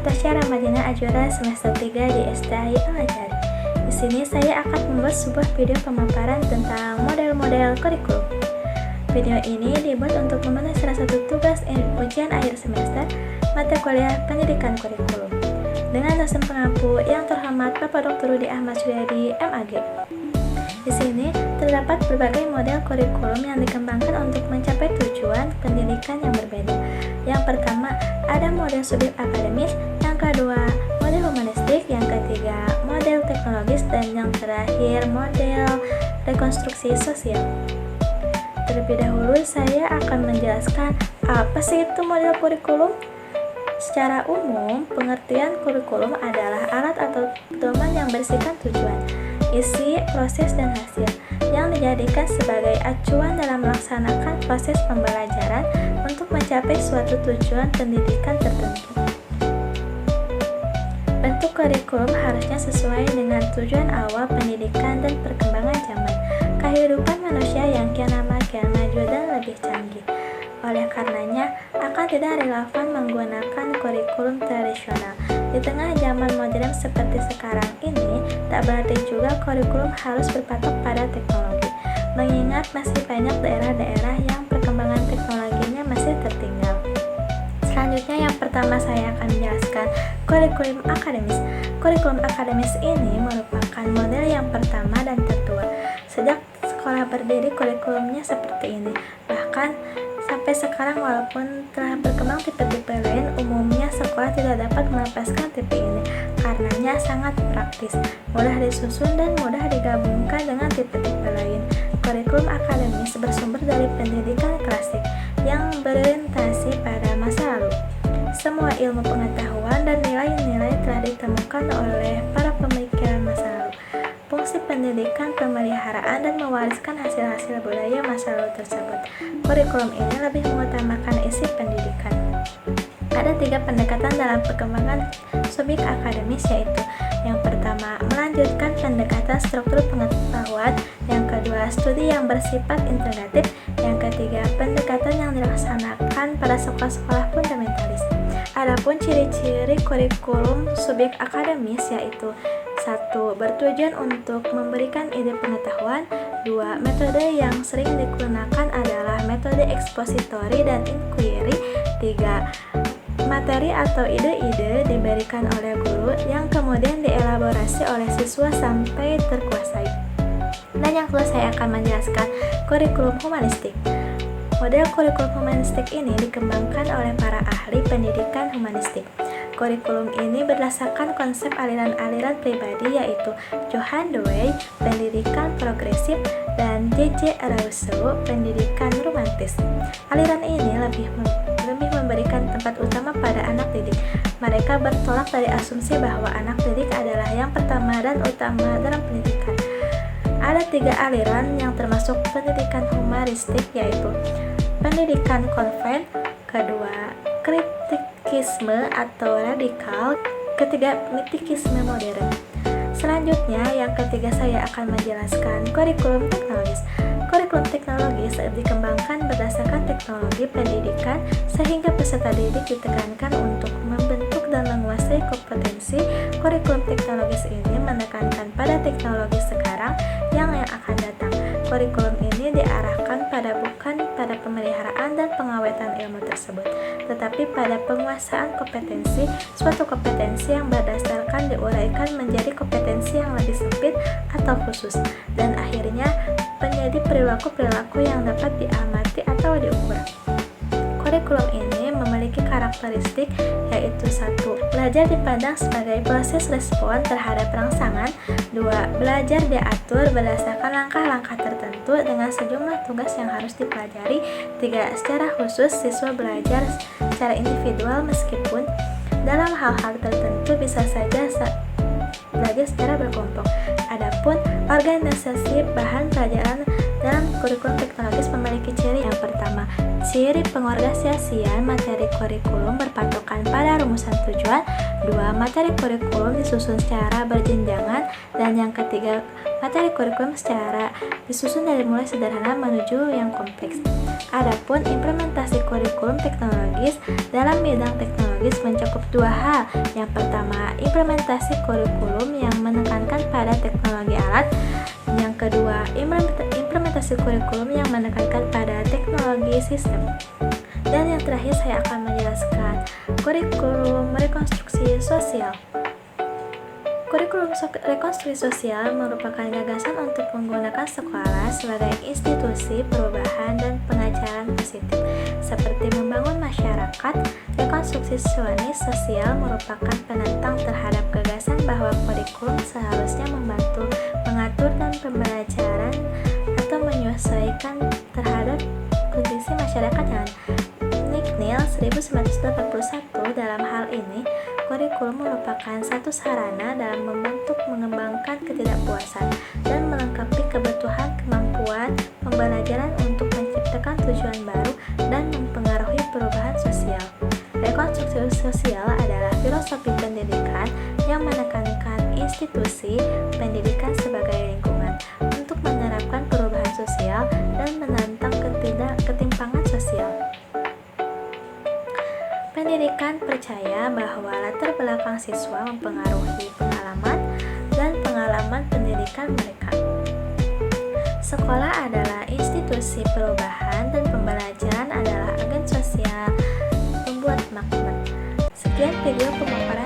Natasha Ramadina Ajura semester 3 di STI Al-Azhar. Di sini saya akan membuat sebuah video pemaparan tentang model-model kurikulum. Video ini dibuat untuk memenuhi salah satu tugas ujian akhir semester mata kuliah pendidikan kurikulum dengan dosen pengampu yang terhormat Bapak Dr. Rudi Ahmad Suryadi, MAG. Di sini terdapat berbagai model kurikulum yang dikembangkan untuk mencapai tujuan pendidikan yang berbeda. Yang pertama, ada model subjek akademis, yang kedua, model humanistik, yang ketiga, model teknologis, dan yang terakhir, model rekonstruksi sosial. Terlebih dahulu, saya akan menjelaskan apa sih itu model kurikulum. Secara umum, pengertian kurikulum adalah alat atau pedoman yang berisikan tujuan, isi, proses, dan hasil yang dijadikan sebagai acuan dalam melaksanakan proses pembelajaran untuk mencapai suatu tujuan pendidikan tertentu. Bentuk kurikulum harusnya sesuai dengan tujuan awal pendidikan dan perkembangan zaman, kehidupan manusia yang kian lama kian maju dan lebih canggih. Oleh karenanya, akan tidak relevan menggunakan kurikulum tradisional. Di tengah zaman modern seperti sekarang ini, tak berarti juga kurikulum harus berpatok pada teknologi, mengingat masih banyak daerah-daerah yang perkembangan teknologinya masih tertinggal. Selanjutnya, yang pertama saya akan menjelaskan kurikulum akademis. Kurikulum akademis ini merupakan model yang pertama dan tertua. Sejak sekolah berdiri, kurikulumnya seperti ini. Bahkan sampai sekarang, walaupun telah berkembang tipe-tipe lain, umumnya sekolah tidak dapat melepaskan tipe ini karenanya sangat praktis, mudah disusun dan mudah digabungkan dengan tipe-tipe lain. Kurikulum akademis bersumber dari pendidikan klasik yang berorientasi pada masa lalu. Semua ilmu pengetahuan dan nilai-nilai telah ditemukan oleh para pemikiran masa lalu. Fungsi pendidikan pemeliharaan dan mewariskan hasil-hasil budaya masa lalu tersebut. Kurikulum ini lebih mengutamakan isi pendidikan. Ada 3 pendekatan dalam perkembangan subjek akademis, yaitu yang pertama, melanjutkan pendekatan struktur pengetahuan, yang kedua, studi yang bersifat integratif, yang ketiga, pendekatan yang dilaksanakan pada sekolah-sekolah fundamentalis. Adapun ciri-ciri kurikulum subjek akademis yaitu 1. Bertujuan untuk memberikan ide pengetahuan. 2. Metode yang sering digunakan adalah metode ekspositori dan inquiry. 3. Materi atau ide-ide diberikan oleh guru yang kemudian dielaborasi oleh siswa sampai terkuasai. Dan yang kedua, saya akan menjelaskan kurikulum humanistik. Model kurikulum humanistik ini dikembangkan oleh para ahli pendidikan humanistik. Kurikulum ini berdasarkan konsep aliran-aliran pribadi yaitu Johann Dewey, pendidikan progresif, dan J.J. Rousseau, pendidikan romantis. Aliran ini lebih memberikan tempat utama pada anak didik. Mereka bertolak dari asumsi bahwa anak didik adalah yang pertama dan utama dalam pendidikan. Ada 3 aliran yang termasuk pendidikan humanistik, yaitu pendidikan konven, kedua kritikisme atau radikal, ketiga mitikisme modern. Selanjutnya, yang ketiga saya akan menjelaskan kurikulum teknologis. Kurikulum teknologis dikembangkan berdasarkan teknologi pendidikan sehingga peserta didik ditekankan untuk membentuk dan menguasai kompetensi. Kurikulum teknologis ini menekankan pada teknologi sekarang yang akan datang. Kurikulum ini diarahkan bukan pada pemeliharaan dan pengawetan ilmu tersebut, tetapi pada penguasaan kompetensi, suatu kompetensi yang berdasarkan diuraikan menjadi kompetensi yang lebih sempit atau khusus, dan akhirnya menjadi perilaku-perilaku yang dapat diamati atau diukur. Kurikulum ini memiliki karakteristik yaitu 1. Belajar dipandang sebagai proses respon terhadap rangsangan. 2. Belajar diatur berdasarkan langkah-langkah tertentu dengan sejumlah tugas yang harus dipelajari. 3. Secara khusus, siswa belajar secara individual meskipun dalam hal-hal tertentu bisa saja belajar secara berkelompok. Adapun organisasi bahan pelajaran dalam kurikulum teknologis memiliki ciri yang pertama, ciri pengorganisasian materi kurikulum berpatokan pada rumusan tujuan. 2. Materi kurikulum disusun secara berjenjangan. Dan yang ketiga, materi kurikulum secara disusun dari mulai sederhana menuju yang kompleks. Adapun implementasi kurikulum teknologis dalam bidang teknologis mencakup dua hal. Yang pertama, implementasi kurikulum yang menekankan pada teknologi alat. Yang kedua, implementasi kurikulum yang menekankan pada teknologi sistem. Dan yang terakhir saya akan menjelaskan kurikulum rekonstruksi sosial. Kurikulum rekonstruksi sosial merupakan gagasan untuk menggunakan sekolah sebagai institusi perubahan dan pengajaran positif, seperti membangun masyarakat. Rekonstruksi sosial merupakan penentang terhadap gagasan bahwa kurikulum seharusnya membantu mengatur dan pembelajaran atau menyesuaikan terhadap kondisi masyarakat yang ada. Nicknell 1981. Dalam hal ini, kurikulum merupakan satu sarana dalam membentuk, mengembangkan ketidakpuasan, dan melengkapi kebutuhan kemampuan pembelajaran untuk menciptakan tujuan baru dan mempengaruhi perubahan sosial. Rekonstruksi sosial adalah filosofi pendidikan yang menekankan institusi pendidikan sebagai lingkungan untuk menerapkan perubahan sosial dan menantang ketimpangan sosial. Pendidikan percaya bahwa latar belakang siswa mempengaruhi pengalaman dan pengalaman pendidikan mereka. Sekolah adalah institusi perubahan dan pembelajaran adalah agen sosial pembuat makna. Sekian video pemaparan